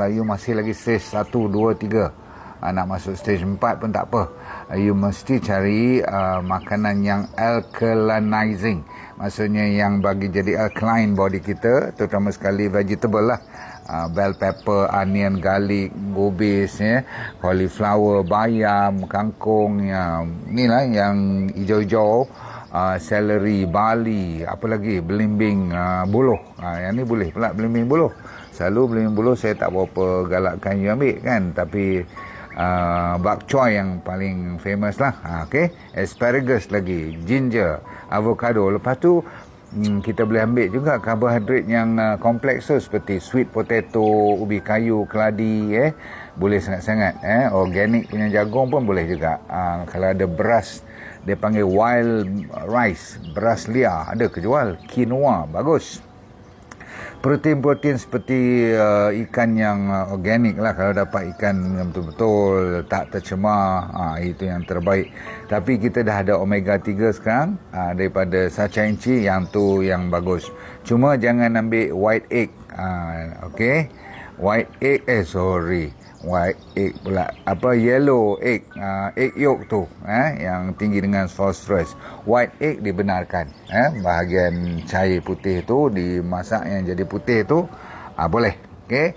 you masih lagi stage 1, 2, 3, nak masuk stage 4 pun tak apa. You mesti cari makanan yang alkalinizing, maksudnya yang bagi jadi alkaline body kita, terutama sekali vegetable lah. Bell pepper, onion, garlic, gobis, cauliflower, bayam, kangkung, ni lah yang hijau-hijau, celery, barley, apa lagi, belimbing buluh. Yang ni boleh pula belimbing buluh. Selalu belimbing buluh saya tak berapa galakkan you ambil kan, tapi bak choy yang paling famous lah. Okay, asparagus lagi, ginger, avocado. Lepas tu kita boleh ambil juga karbohidrat yang kompleks tu, seperti sweet potato, ubi kayu, keladi, boleh sangat-sangat. Organic punya jagung pun boleh juga. Kalau ada beras, dia panggil wild rice, beras liar, ada kejual, quinoa, bagus. Protein-protein seperti ikan yang organik lah, kalau dapat ikan yang betul-betul tak tercemar, itu yang terbaik. Tapi kita dah ada omega 3 sekarang, daripada sachainchi, yang tu yang bagus. Cuma jangan ambil white egg, okay? White egg pula, yellow egg, egg yolk tu, yang tinggi dengan phosphorus. White egg dibenarkan, bahagian cair putih tu dimasak yang jadi putih tu, boleh, okey.